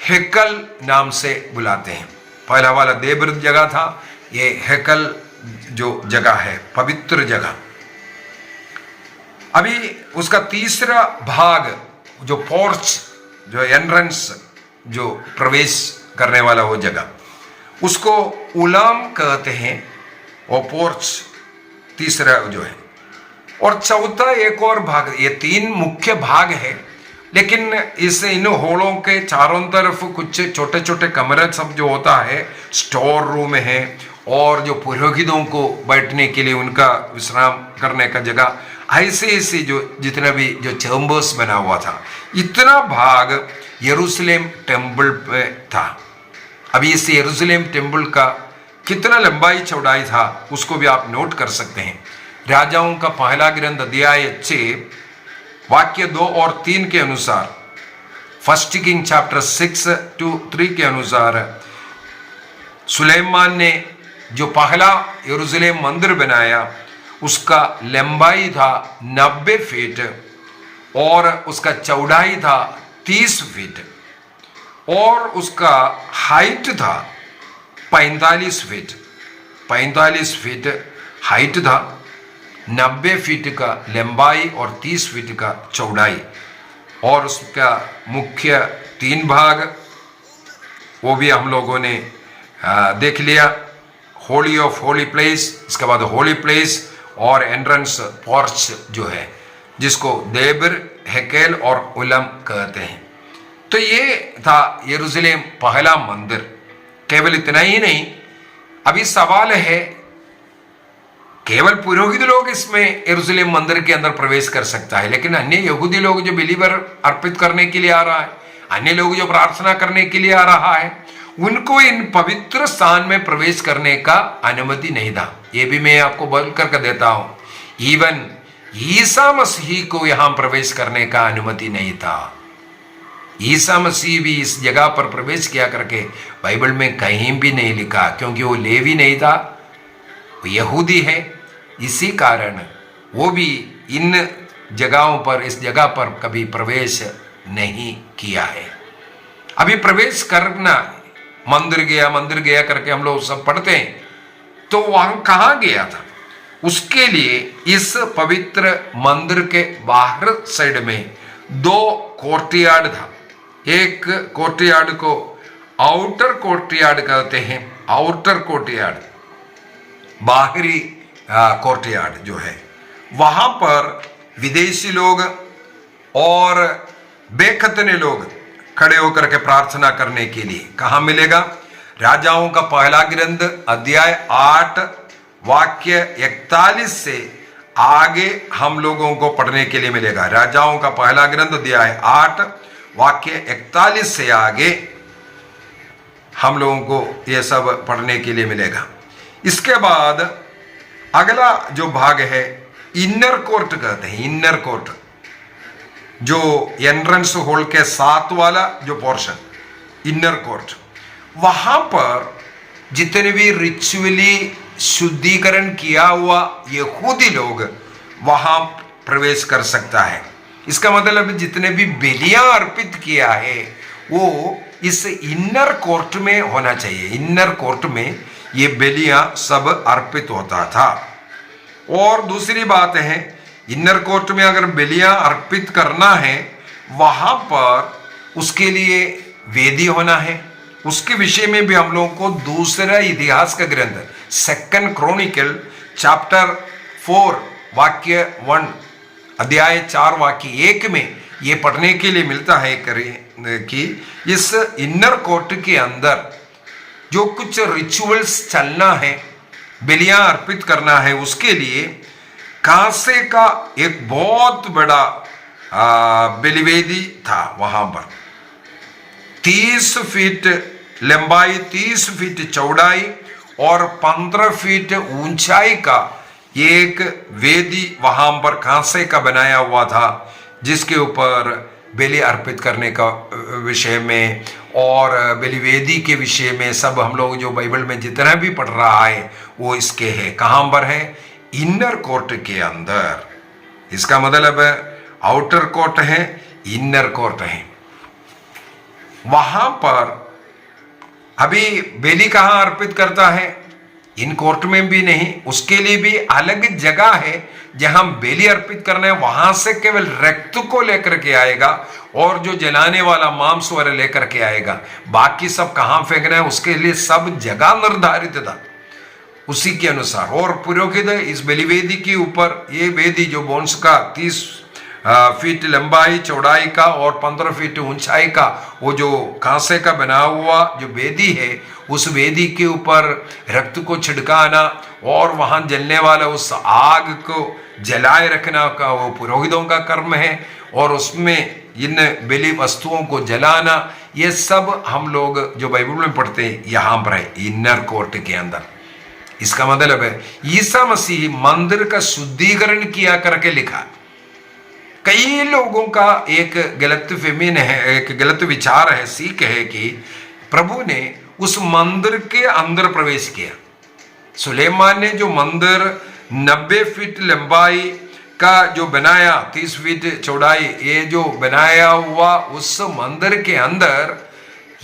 हेकल नाम से बुलाते हैं। पहला वाला देबिर जगह था, ये हेकल जो जगह है, पवित्र जगह। अभी उसका तीसरा भाग जो पोर्च, जो एंट्रेंस, जो प्रवेश करने वाला वो जगह, उसको उलाम कहते हैं। और पोर्च तीसरा जो है, और चौथा एक और भाग। ये तीन मुख्य भाग है, लेकिन इन होलों के चारों तरफ कुछ छोटे छोटे कमरे सब जो होता है, स्टोर रूम है, और जो पुरोहितों को बैठने के लिए उनका विश्राम करने का जगह, ऐसे ऐसे जो जितना भी जो चैम्बर्स बना हुआ था, इतना भाग यरूशलेम टेम्पल में था। अभी इस यरूशलेम टेम्पल का कितना लंबाई चौड़ाई था उसको भी आप नोट कर सकते हैं। राजाओं का पहला ग्रंथ अध्याय 6 वाक्य 2 और 3 के अनुसार, फर्स्ट किंग चैप्टर 6-3 के अनुसार, सुलेमान ने जो पहला यरूशलेम मंदिर बनाया, उसका लंबाई था 90 फीट और उसका चौड़ाई था 30 फीट, और उसका हाइट था 45 फीट। 45 फीट हाइट था, 90 फीट का लंबाई और 30 फीट का चौड़ाई। और उसका मुख्य 3 भाग वो भी हम लोगों ने देख लिया, होली ऑफ होली प्लेस, इसके बाद होली प्लेस और एंट्रेंस पोर्च जो है, जिसको देबिर, हेकेल और उलम कहते हैं। तो ये था यरूशलेम पहला मंदिर। केवल इतना ही नहीं, अभी सवाल है, केवल पुरोहित लोग इसमें यरूशलेम मंदिर के अंदर प्रवेश कर सकता है, लेकिन अन्य यहूदी लोग जो बिलीवर अर्पित करने के लिए आ रहा है, अन्य लोग जो प्रार्थना करने के लिए आ रहा है, उनको इन पवित्र स्थान में प्रवेश करने का अनुमति नहीं था। ये भी मैं आपको बोल करके देता हूं, इवन ईसा मसीह को यहां प्रवेश करने का अनुमति नहीं था। ईसा मसीह भी इस जगह पर प्रवेश किया करके बाइबल में कहीं भी नहीं लिखा, क्योंकि वो लेवी नहीं था, वो यहूदी है। इसी कारण वो भी इन जगहों पर, इस जगह पर कभी प्रवेश नहीं किया है। अभी प्रवेश करना, मंदिर गया करके हम लोग सब पढ़ते हैं, तो वहां कहाँ गया था? उसके लिए इस पवित्र मंदिर के बाहर साइड में 2 कोर्टयार्ड था। एक कोर्टयार्ड को आउटर कोर्टयार्ड कहते हैं, आउटर कोर्टयार्ड, बाहरी कोर्टयार्ड जो है, वहां पर विदेशी लोग और बेखतने लोग खड़े होकर के प्रार्थना करने के लिए कहां मिलेगा? राजाओं का पहला ग्रंथ अध्याय 8 वाक्य 41 से आगे हम लोगों को पढ़ने के लिए मिलेगा। राजाओं का पहला ग्रंथ अध्याय 8 वाक्य 41 से आगे हम लोगों को यह सब पढ़ने के लिए मिलेगा। इसके बाद अगला जो भाग है इनर कोर्ट कहते हैं। इनर कोर्ट जो एंट्रेंस हॉल के साथ वाला जो पोर्शन, इनर कोर्ट, वहां पर जितने भी रिचुअली शुद्धिकरण किया हुआ यहूदी लोग वहां प्रवेश कर सकता है। इसका मतलब जितने भी बलियां अर्पित किया है वो इस इनर कोर्ट में होना चाहिए। इनर कोर्ट में ये बलियां सब अर्पित होता था। और दूसरी बात है, इनर कोर्ट में अगर बलियां अर्पित करना है वहां पर उसके लिए वेदी होना है। उसके विषय में भी हम लोगों को दूसरा इतिहास का ग्रंथ 2 क्रॉनिकल चैप्टर 4 वाक्य 1 अध्याय 4 वाक्य 1 में ये पढ़ने के लिए मिलता है कि इस इनर कोर्ट के अंदर जो कुछ रिचुअल्स चलना है, बलियां अर्पित करना है, उसके लिए कांसे का एक बहुत बड़ा बलिवेदी था। वहां पर 30 फीट लंबाई, 30 फीट चौड़ाई और 15 फीट ऊंचाई का एक वेदी वहां पर कांसे का बनाया हुआ था, जिसके ऊपर बलि अर्पित करने का विषय में और बलिवेदी के विषय में सब हम लोग जो बाइबल में जितना भी पढ़ रहा है वो इसके है। कहां पर है? इनर कोर्ट के अंदर। इसका मतलब आउटर कोर्ट है, इनर कोर्ट है। वहां पर अभी बलि कहां अर्पित करता है? इन कोर्ट में भी नहीं, उसके लिए भी अलग जगह है जहां बलि अर्पित करना है। वहां से केवल रक्त को लेकर के आएगा और जो जलाने वाला मांस वाला लेकर के आएगा। बाकी सब कहां फेंकना है उसके लिए सब जगह निर्धारित था उसी के अनुसार। और पुरोहित इस बलिवेदी के ऊपर, ये वेदी जो बोन्स का 30 फीट लंबाई चौड़ाई का और 15 फीट ऊंचाई का वो जो कांसे का बना हुआ जो वेदी है, उस वेदी के ऊपर रक्त को छिड़काना और वहां जलने वाला उस आग को जलाए रखना का वो पुरोहितों का कर्म है। और उसमें इन बलि वस्तुओं को जलाना, ये सब हम लोग जो बाइबल में पढ़ते हैं यहाँ पर है, इनर कोर्ट के अंदर। इसका मतलब है ईसा मसीह मंदिर का शुद्धिकरण किया करके लिखा। कई लोगों का एक गलत फेमिन है, एक गलत विचार है, सीख है कि प्रभु ने उस मंदिर के अंदर प्रवेश किया। सुलेमान ने जो मंदिर 90 फीट लंबाई का जो बनाया, 30 फीट चौड़ाई, ये जो बनाया हुआ उस मंदिर के अंदर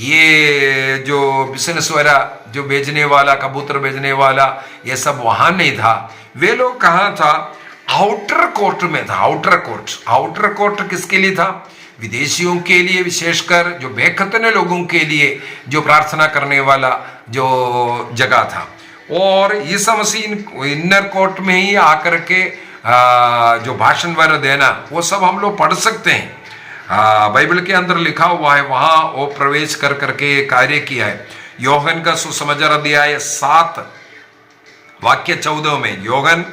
ये जो बिजनेस वाला जो बेचने वाला, कबूतर बेचने वाला, ये सब वहां नहीं था। वे लोग कहाँ था? आउटर कोर्ट में था। आउटर कोर्ट, आउटर कोर्ट किसके लिए था? विदेशियों के लिए, विशेषकर जो बेखतने लोगों के लिए, जो प्रार्थना करने वाला जो जगह था। और ईसा मसीह इनर कोर्ट में ही आकर के जो भाषण वगैरह देना, वो सब हम लोग पढ़ सकते हैं। बाइबल के अंदर लिखा हुआ है, वहां वो प्रवेश कर करके कार्य किया है। योहन का सुसमाचार अध्याय 7 वाक्य 14 में, योहन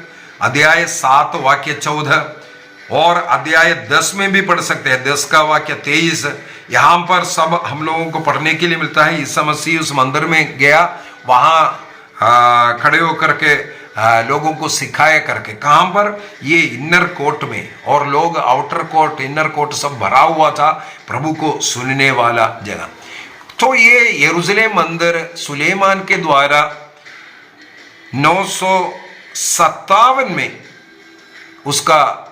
अध्याय 7 वाक्य 14 और अध्याय 10 में भी पढ़ सकते हैं, 10 का वाक्य 23। यहाँ पर सब हम लोगों को पढ़ने के लिए मिलता है। ईसा मसीह उस मंदिर में गया, वहां खड़े होकर के लोगों को सिखाया करके। कहां पर? ये इनर कोर्ट में। और लोग आउटर कोर्ट, इनर कोर्ट सब भरा हुआ था, प्रभु को सुनने वाला जगह। तो ये यरूशलेम मंदिर सुलेमान के द्वारा 957 में उसका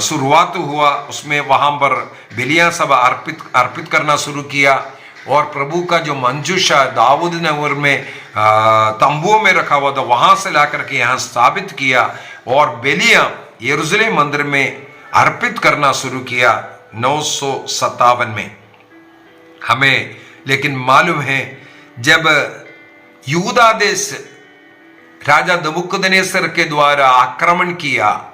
शुरुआत हुआ। उसमें वहां पर बलियां सब अर्पित करना शुरू किया। और प्रभु का जो मंजूषा दाऊद नगर में तंबुओं में रखा हुआ था, वहां से लाकर के यहाँ स्थापित किया और बलियां यरूशलेम मंदिर में अर्पित करना शुरू किया 957 में। हमें लेकिन मालूम है जब यूदा देश राजा नबूकदनेस्सर के द्वारा आक्रमण किया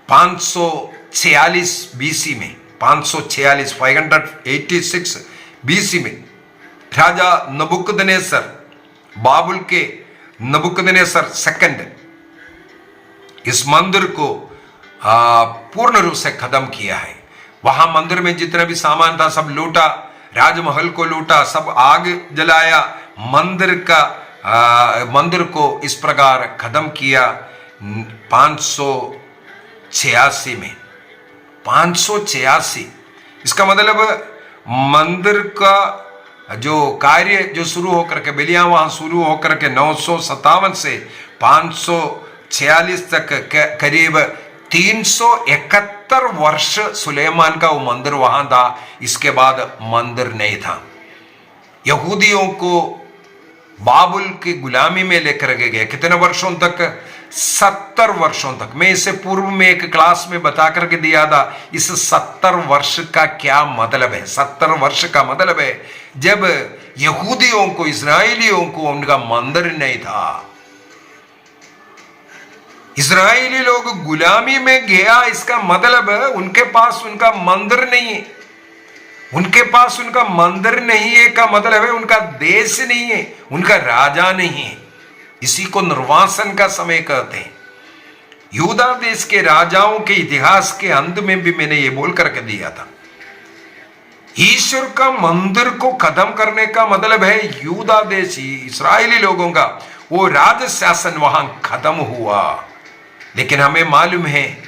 546 बीसी में, 586 बीसी में, राजा नबूकदनेस्सर, बाबुल के नबूकदनेस्सर सेकंड इस मंदिर को पूर्ण रूप से खत्म किया है। वहां मंदिर में जितना भी सामान था सब लूटा, राजमहल को लूटा, सब आग जलाया, मंदिर का मंदिर को इस प्रकार खत्म किया 586 में। 586, इसका मतलब मंदिर का जो कार्य जो शुरू होकर के बलियां वहां शुरू होकर के 957 से 546 तक करीब 371 वर्ष सुलेमान का वो मंदिर वहां था। इसके बाद मंदिर नहीं था। यहूदियों को बाबुल की गुलामी में लेकर के गए। कितने वर्षों तक? 70 वर्षों तक। मैं इसे पूर्व में एक क्लास में बता करके दिया था। इस 70 वर्ष का क्या मतलब है? 70 वर्ष का मतलब है जब यहूदियों को, इस्राएलियों को उनका मंदिर नहीं था। इस्राएली लोग गुलामी में गया, इसका मतलब उनके पास उनका मंदिर नहीं है। उनके पास उनका मंदिर नहीं है का मतलब है उनका देश नहीं है, उनका राजा नहीं है। इसी को निर्वासन का समय कहते हैं। यूदा देश के राजाओं के इतिहास के अंत में भी मैंने ये बोल करके दिया था, ईश्वर का मंदिर को खत्म करने का मतलब है यूदा देश, इस्राएली लोगों का वो राज शासन वहां खत्म हुआ। लेकिन हमें मालूम है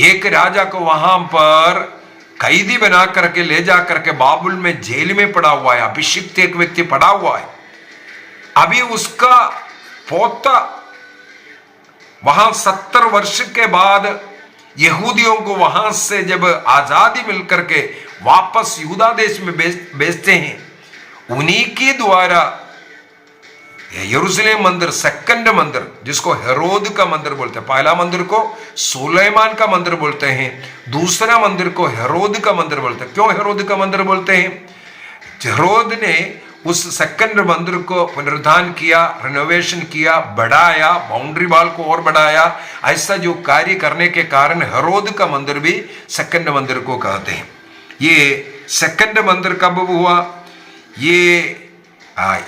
एक राजा को वहां पर कैदी बना करके ले जा करके बाबुल में जेल में पड़ा हुआ है। अभिषिक्त एक व्यक्ति पड़ा हुआ है। अभी उसका पोता वहां 70 वर्ष के बाद यहूदियों को वहां से जब आजादी मिलकर के वापस यूदा देश में भेजते हैं, उन्हीं के द्वारा यरूशलेम मंदिर, सेकंड मंदिर, जिसको हेरोद का मंदिर बोलते हैं। पहला मंदिर को सुलेमान का मंदिर बोलते हैं, दूसरा मंदिर को हेरोद का मंदिर बोलते हैं। क्यों हेरोद का मंदिर बोलते हैं? हेरोद ने उस सेकंड मंदिर को पुनरुद्धार किया, रिनोवेशन किया, बढ़ाया, बाउंड्री वॉल को और बढ़ाया। ऐसा जो कार्य करने के कारण हेरोद का मंदिर भी सेकंड मंदिर को कहते हैं। ये सेकंड मंदिर कब हुआ? ये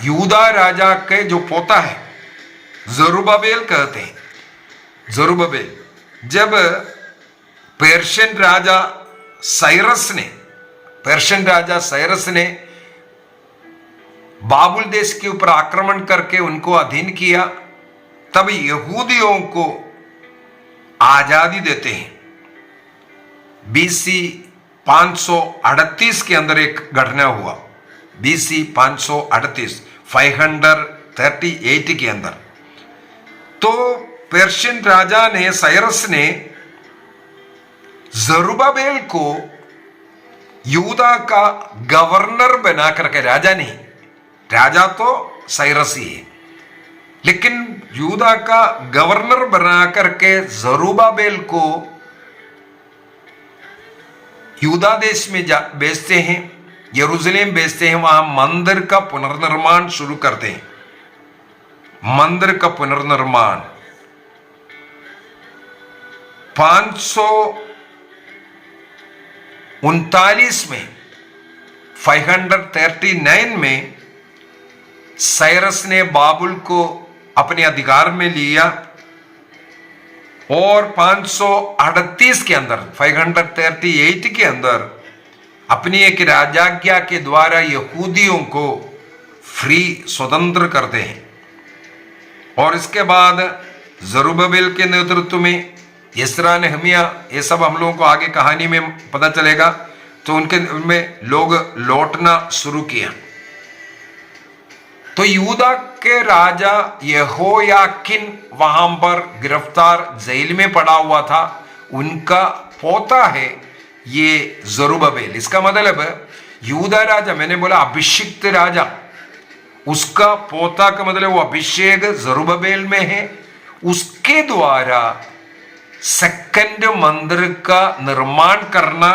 यूदा राजा के जो पोता है जरुब्बाबेल कहते हैं। जरुब्बाबेल जब पर्शियन राजा साइरस ने बाबुल देश के ऊपर आक्रमण करके उनको अधीन किया, तब यहूदियों को आजादी देते हैं। बीसी 538 के अंदर एक घटना हुआ। बीसी 538 के अंदर तो पर्शियन राजा ने, साइरस ने जरुब्बाबेल को यूदा का गवर्नर बना करके, राजा नहीं, राजा तो साइरस ही है, लेकिन यूदा का गवर्नर बना करके जरुब्बाबेल को यूदा देश में भेजते हैं, यरूशलेम भेजते हैं। वहां मंदिर का पुनर्निर्माण शुरू करते हैं। मंदिर का पुनर्निर्माण 539 में, 539 में साइरस ने बाबुल को अपने अधिकार में लिया और 538 के अंदर, 538 के अंदर अपनी एक राजाज्ञा के द्वारा यहूदियों को फ्री, स्वतंत्र करते हैं। और इसके बाद जरुब्बाबेल के नेतृत्व में यस्रा, नेहमिया, ये सब हम लोगों को आगे कहानी में पता चलेगा, तो उनमें लोग लौटना शुरू किया। तो यूदा के राजा यहोयाकिन वहां पर गिरफ्तार जेल में पड़ा हुआ था। उनका पोता है ये जरुब्बाबेल। इसका मतलब यूदा राजा, मैंने बोला अभिषिक्त राजा, उसका पोता का मतलब वो अभिषेक जरुब्बाबेल में है। उसके द्वारा सेकंड मंदिर का निर्माण करना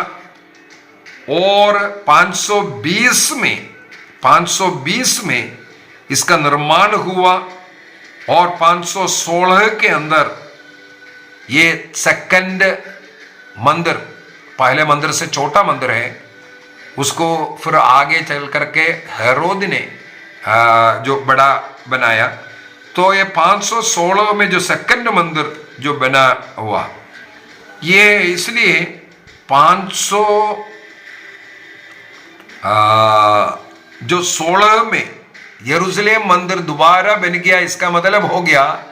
और 520 में इसका निर्माण हुआ और 516 के अंदर ये सेकंड मंदिर, पहले मंदिर से छोटा मंदिर है, उसको फिर आगे चल करके हेरोद ने जो बड़ा बनाया। तो ये 516 में जो सेकंड मंदिर जो बना हुआ, ये इसलिए 516 में यरूशलेम मंदिर दोबारा बन गया, इसका मतलब हो गया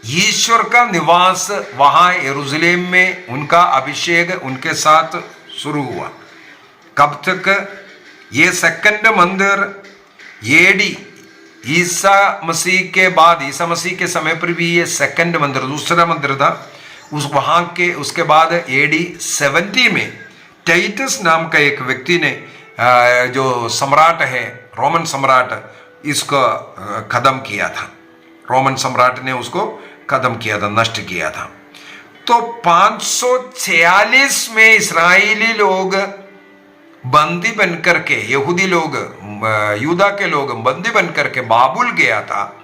ईश्वर का निवास वहां यरूशलेम में, उनका अभिषेक उनके साथ शुरू हुआ। कब तक? ये सेकंड मंदिर एडी ईसा मसीह के बाद, ईसा मसीह के समय पर भी ये सेकंड मंदिर, दूसरा मंदिर था उस वहां के। उसके बाद एडी 70 में टाइटस नाम का एक व्यक्ति ने, जो सम्राट है, रोमन सम्राट, इसको खत्म किया था। रोमन सम्राट ने उसको खत्म किया था, नष्ट किया था। तो 546 में इस्राएली लोग बंदी बनकर के, यहूदी लोग, यूदा के लोग बंदी बनकर के बाबुल गया था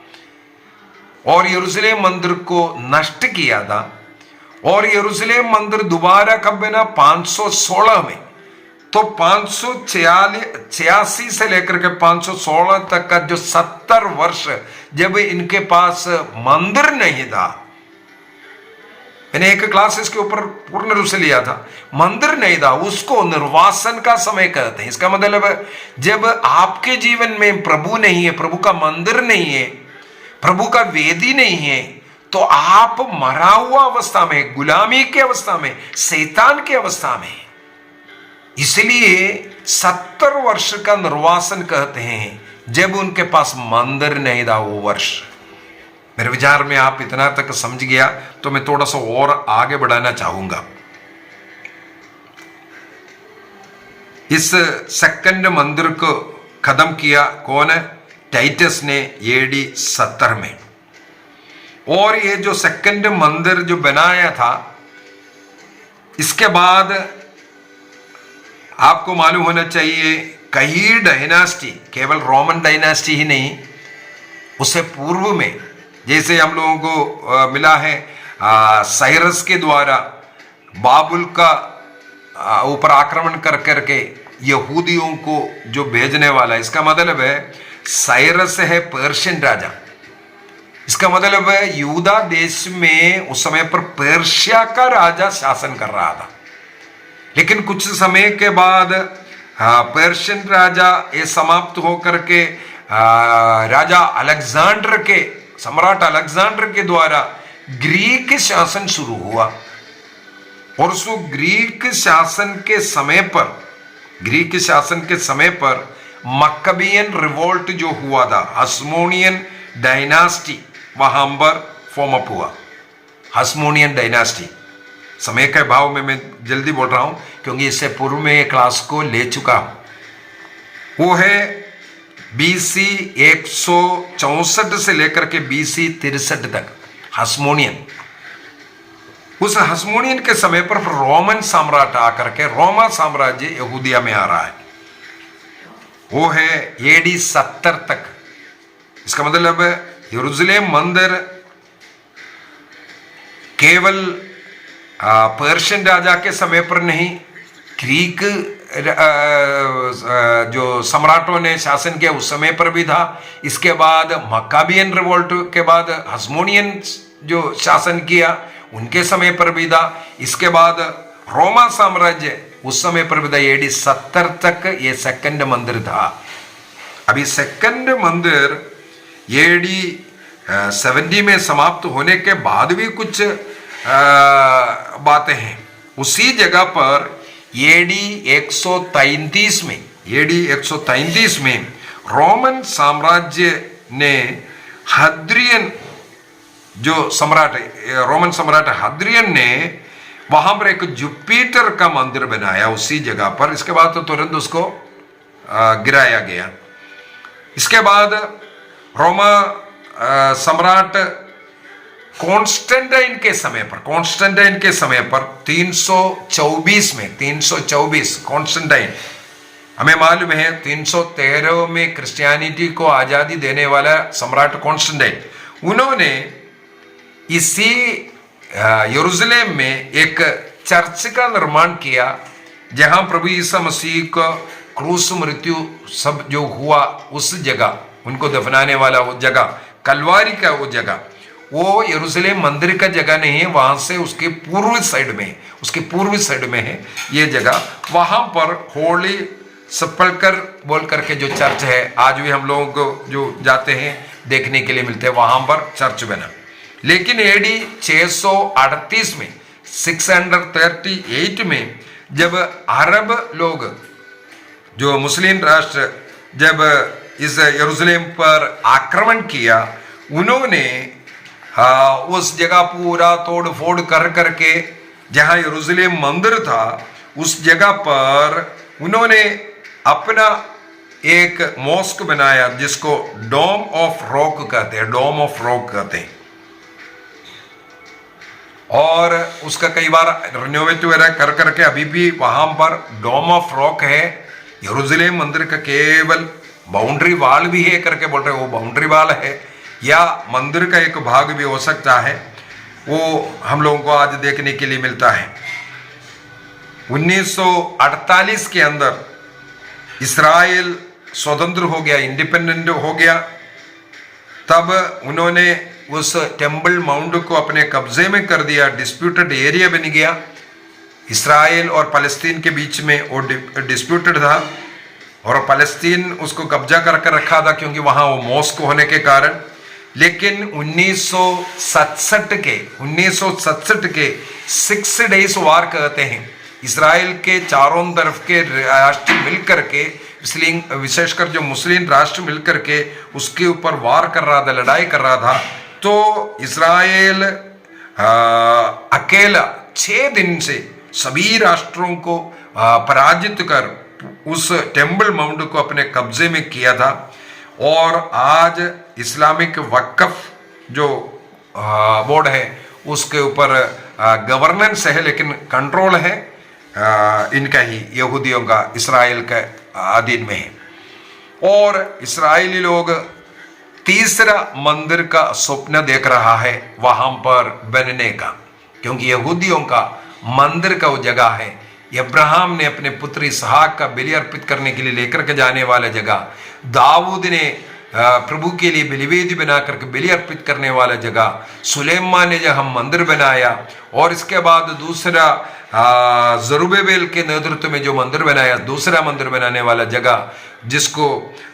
और यरूशलेम मंदिर को नष्ट किया था। और यरूशलेम मंदिर दोबारा कब बना? 516 में। तो 586 से लेकर के 516 तक का जो 70 वर्ष जब इनके पास मंदिर नहीं था, मैंने एक क्लास इसके ऊपर पूर्ण रूप से लिया था, मंदिर नहीं था, उसको निर्वासन का समय कहते हैं। इसका मतलब जब आपके जीवन में प्रभु नहीं है, प्रभु का मंदिर नहीं है, प्रभु का वेदी नहीं है, तो आप मरा हुआ अवस्था में, गुलामी की अवस्था में, शैतान की अवस्था में। इसलिए 70 वर्ष का निर्वासन कहते हैं, जब उनके पास मंदिर नहीं था वो वर्ष। मेरे विचार में आप इतना तक समझ गया तो मैं थोड़ा सा और आगे बढ़ाना चाहूंगा। इस सेकंड मंदिर को खत्म किया कौन है? टाइटस ने एडी 70 में। और ये जो सेकंड मंदिर जो बनाया था, इसके बाद आपको मालूम होना चाहिए कई डायनास्टी, केवल रोमन डायनास्टी ही नहीं, उससे पूर्व में जैसे हम लोगों को मिला है साइरस के द्वारा बाबुल का ऊपर आक्रमण कर करके यहूदियों को जो भेजने वाला, इसका मतलब है साइरस है पर्शियन राजा। इसका मतलब है यूदा देश में उस समय पर पर्शिया का राजा शासन कर रहा था। लेकिन कुछ समय के बाद पर्शियन राजा ये समाप्त होकर के राजा अलेक्जेंडर के, सम्राट अलेक्जेंडर के द्वारा ग्रीक शासन शुरू हुआ। और उस ग्रीक शासन के समय पर मक्कबियन रिवोल्ट जो हुआ था, हस्मोनियन डायनास्टी वहां पर फॉर्म अप हुआ। हस्मोनियन डायनास्टी, समय के भाव में मैं जल्दी बोल रहा हूं क्योंकि इससे पूर्व में ये क्लास को ले चुका हूं। वो है BC 164 से लेकर के BC 63 तक हस्मोनियन। उस हस्मोनियन के समय पर रोमन सम्राट आकर के रोमा साम्राज्य यहूदिया में आ रहा है, वो है AD 70 तक। इसका मतलब यरूशलेम मंदिर केवल पर्शियन राजा के समय पर नहीं, ग्रीक जो सम्राटों ने शासन किया उस समय पर भी था। इसके बाद मक्काबियन रिवोल्ट के बाद हस्मोनियन जो शासन किया उनके समय पर भी था। इसके बाद रोमा साम्राज्य उस समय पर भी था। AD 70 तक ये सेकंड मंदिर था। अभी सेकंड मंदिर AD 70 में समाप्त होने के बाद भी कुछ बातें हैं। उसी जगह पर AD 133 में रोमन साम्राज्य ने हद्रियन जो सम्राट, रोमन सम्राट हद्रियन ने वहां पर एक जुपिटर का मंदिर बनाया उसी जगह पर। इसके बाद तो तुरंत उसको गिराया गया। इसके बाद रोमा सम्राट कॉन्स्टेंटाइन के समय पर 324 कॉन्स्टेंटाइन, हमें मालूम है 313 में क्रिश्चियनिटी को आजादी देने वाला सम्राट कॉन्स्टेंटाइन, उन्होंने इसी यरूशलेम में एक चर्च का निर्माण किया जहां प्रभु यीशु मसीह का क्रूस मृत्यु सब जो हुआ उस जगह, उनको दफनाने वाला वो जगह, कलवारी का वो जगह, वो यरूशलेम मंदिर का जगह नहीं है, वहां से उसके पूर्व साइड में है ये जगह। वहां पर होली सपलकर बोल करके जो चर्च है, आज भी हम लोगों को जो जाते हैं देखने के लिए मिलते हैं, वहां पर चर्च बना। लेकिन एडी 638 में 638 में जब अरब लोग जो मुस्लिम राष्ट्र जब इस यरूशलेम पर आक्रमण किया, उन्होंने उस जगह पूरा तोड़ फोड़ कर करके जहां यरूशलेम मंदिर था उस जगह पर उन्होंने अपना एक मॉस्क बनाया जिसको डोम ऑफ रॉक कहते हैं, डोम ऑफ रॉक कहते हैं। और उसका कई बार रिनोवेट वगैरह कर करके अभी भी वहां पर डोम ऑफ रॉक है। यरूशलेम मंदिर का केवल बाउंड्री वाल भी है करके बोल रहे, वो बाउंड्री वाल है या मंदिर का एक भाग भी हो सकता है, वो हम लोगों को आज देखने के लिए मिलता है। 1948 के अंदर इस्राएल स्वतंत्र हो गया, इंडिपेंडेंट हो गया। तब उन्होंने उस टेम्पल माउंट को अपने कब्जे में कर दिया, डिस्प्यूटेड एरिया बन गया। इस्राएल और फलस्तीन के बीच में वो डिस्प्यूटेड था और फलस्तीन उसको कब्जा कर रखा था क्योंकि वहां वो मॉस्क होने के कारण। लेकिन 1967 के 6 डेज वार कहते हैं, इस्राएल के चारों तरफ के राष्ट्र मिलकर के, इसलिए विशेषकर जो मुस्लिम राष्ट्र मिलकर के उसके ऊपर वार कर रहा था, लड़ाई कर रहा था। तो इस्राएल अकेला 6 दिन से सभी राष्ट्रों को पराजित कर उस टेम्पल माउंट को अपने कब्जे में किया था। और आज इस्लामिक वक्फ जो बोर्ड है उसके ऊपर गवर्नेंस है, लेकिन कंट्रोल है इनका ही, यहूदियों का, इस्राएल के अधीन में है। और इस्राएली लोग तीसरा मंदिर का स्वप्न देख रहा है वहां पर बनने का, क्योंकि यहूदियों का मंदिर का वो जगह है। अब्राहम ने अपने पुत्र इसहाक का बलि अर्पित करने के लिए लेकर के जाने वाला जगह, दाऊद ने प्रभु के लिए बलिवेदी बना करके बलि अर्पित करने वाला जगह, सुलेमान ने जब मंदिर बनाया, और इसके बाद दूसरा जरुब्बाबेल के नेतृत्व में जो मंदिर बनाया, दूसरा मंदिर बनाने वाला जगह जिसको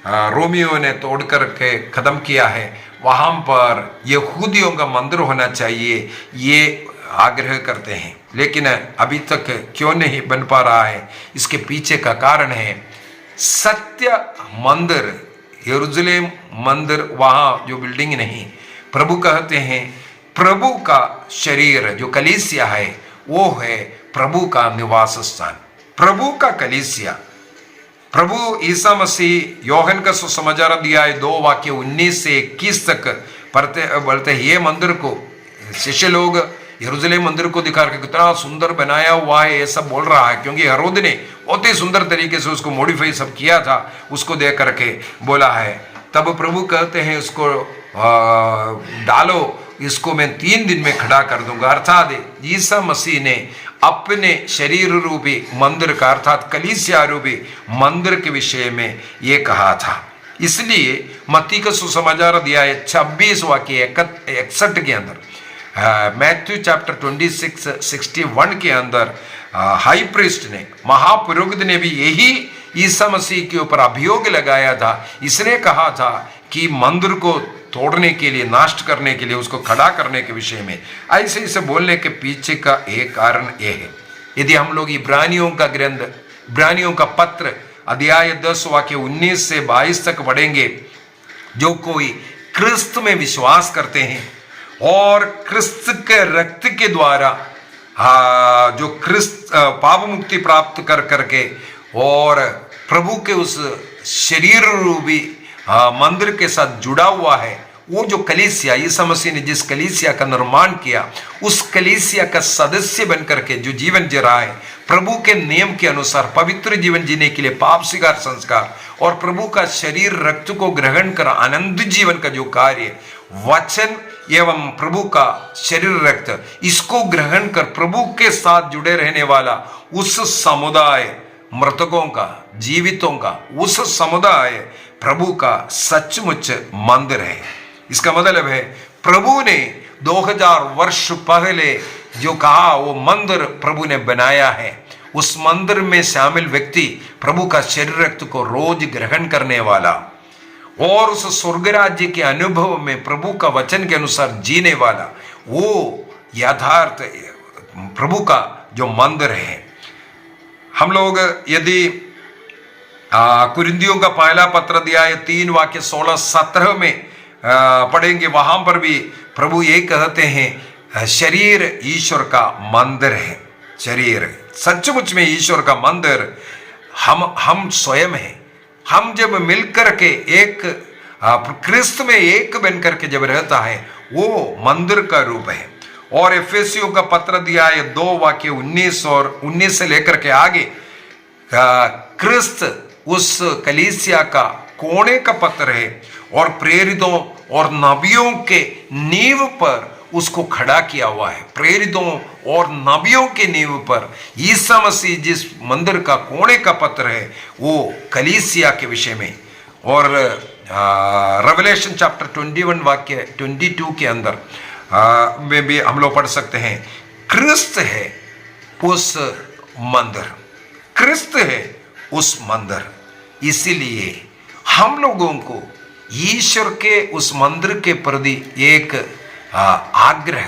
रोमियो ने तोड़ करके खत्म किया है, वहां पर यहूदियों का मंदिर होना चाहिए, ये आग्रह करते हैं। लेकिन अभी तक क्यों नहीं बन पा रहा है, इसके पीछे का कारण है सत्य मंदिर, यरूशलेम मंदिर, वहां जो बिल्डिंग नहीं। प्रभु कहते हैं प्रभु का शरीर जो कलीसिया है वो है प्रभु का निवास स्थान, प्रभु का कलीसिया। प्रभु ईसा मसीह योहन का सुसमाचार अध्याय 2 वाक्य 19 से 21 तक बोलते हैं, ये मंदिर को शिष्य लोग यरूशलेम मंदिर को दिखा के कितना सुंदर बनाया हुआ है ये सब बोल रहा है, क्योंकि हेरोद ने बहुत ही सुंदर तरीके से उसको मॉडिफाई सब किया था, उसको देख करके बोला है। तब प्रभु कहते हैं उसको डालो, इसको मैं 3 दिन में खड़ा कर दूंगा। अर्थात ईसा मसीह ने अपने शरीर रूपी मंदिर का, अर्थात कलीसिया रूपी मंदिर के विषय में ये कहा था। इसलिए मत्ती का सुसमाचार अध्याय 26 वाक्य 61 के अंदर, मैथ्यू चैप्टर 26:61 के अंदर हाई प्रीस्ट ने, महापुरोहित ने भी यही ईसा मसीह के ऊपर अभियोग लगाया था। इसने कहा था कि मंदिर को तोड़ने के लिए, नष्ट करने के लिए, उसको खड़ा करने के विषय में। ऐसे इसे बोलने के पीछे का एक कारण यह है। यदि हम लोग इब्रानियों का ग्रंथ, इब्रानियों का पत्र अध्याय 10 वाक्य 19 से 22 तक पढ़ेंगे, जो कोई क्रिस्त में विश्वास करते हैं और क्रिस्त के रक्त के द्वारा जो क्रिस्त पाप मुक्ति प्राप्त कर करके और प्रभु के उस शरीर रूपी मंदिर के साथ जुड़ा हुआ है, वो जो कलीसिया, ईसा मसीह ने जिस कलीसिया का निर्माण किया, उस कलीसिया का सदस्य बन करके जो जीवन जी रहा है, प्रभु के नियम के अनुसार पवित्र जीवन जीने के लिए पाप स्वीकार संस्कार और प्रभु का शरीर रक्त को ग्रहण कर आनंद जीवन का जो कार्य, वचन एवं प्रभु का शरीर रक्त, इसको ग्रहण कर प्रभु के साथ जुड़े रहने वाला उस समुदाय, मृतकों का, जीवितों का उस समुदाय प्रभु का सचमुच मंदिर है। इसका मतलब है प्रभु ने 2000 वर्ष पहले जो कहा वो मंदिर प्रभु ने बनाया है, उस मंदिर में शामिल व्यक्ति प्रभु का शरीर रक्त को रोज ग्रहण करने वाला और उस स्वर्ग राज्य के अनुभव में प्रभु का वचन के अनुसार जीने वाला, वो यथार्थ प्रभु का जो मंदिर है। हम लोग यदि कुरिन्थियों का पहला पत्र अध्याय 3 वाक्य 16-17 में पढ़ेंगे, वहां पर भी प्रभु ये कहते हैं शरीर ईश्वर का मंदिर है। शरीर सचमुच में ईश्वर का मंदिर हम स्वयं हैं। हम जब मिलकर के एक क्रिस्त में एक बन करके जब रहता है, वो मंदिर का रूप है। और एफेसियों का पत्र अध्याय 2 वाक्य 19 और 19 से लेकर के आगे क्रिस्त उस कलीसिया का कोने का पत्थर है और प्रेरितों और नबियों के नींव पर उसको खड़ा किया हुआ है। प्रेरितों और नबियों के नींव पर ईसा मसीह जिस मंदिर का कोने का पत्थर है, वो कलीसिया के विषय में। और रेवलेशन चैप्टर 21 वाक्य 22 के अंदर में भी हम लोग पढ़ सकते हैं, क्रिस्त है उस मंदिर, क्रिस्त है उस मंदिर। इसीलिए हम लोगों को ईश्वर के उस मंदिर के प्रति एक आग्रह,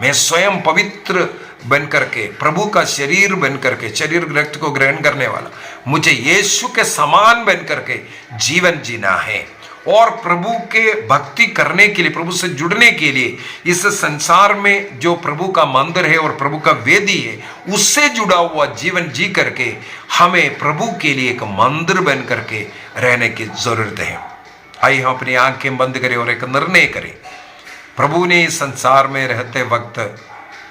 मैं स्वयं पवित्र बन करके प्रभु का शरीर बन करके, शरीर रक्त को ग्रहण करने वाला, मुझे यीशु के समान बन करके जीवन जीना है। और प्रभु के भक्ति करने के लिए, प्रभु से जुड़ने के लिए इस संसार में जो प्रभु का मंदिर है और प्रभु का वेदी है, उससे जुड़ा हुआ जीवन जी करके हमें प्रभु के लिए एक मंदिर बन करके रहने की जरूरत है। आइए हम अपनी आंखें बंद करें और एक निर्णय करें। प्रभु ने इस संसार में रहते वक्त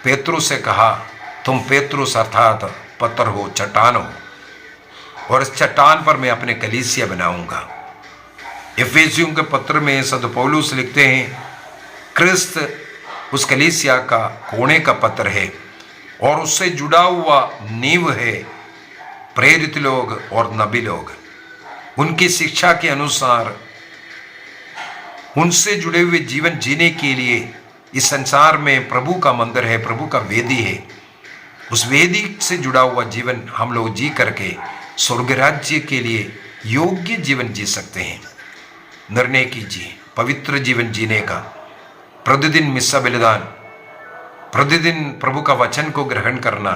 पेतरुस से कहा, तुम पेतरुस अर्थात पत्थर हो, चट्टान हो, और इस चट्टान पर मैं अपने कलीसिया बनाऊंगा। एफेसियों के पत्र में संत पौलुस लिखते हैं, क्रिस्त उस कलीसिया का कोने का पत्थर है और उससे जुड़ा हुआ नींव है प्रेरित लोग और नबी लोग। उनकी शिक्षा के अनुसार उनसे जुड़े हुए जीवन जीने के लिए इस संसार में प्रभु का मंदिर है, प्रभु का वेदी है। उस वेदी से जुड़ा हुआ जीवन हम लोग जी करके स्वर्ग राज्य के लिए योग्य जीवन जी सकते हैं। निर्णय कीजिए पवित्र जीवन जीने का, प्रतिदिन मिस्सा बलिदान, प्रतिदिन प्रभु का वचन को ग्रहण करना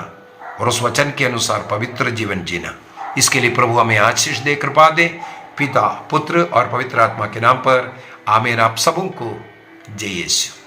और उस वचन के अनुसार पवित्र जीवन जीना। इसके लिए प्रभु हमें आशीष दे, कृपा दे। पिता, पुत्र और पवित्र आत्मा के नाम पर आमीन। आप सबों को जय यीशु।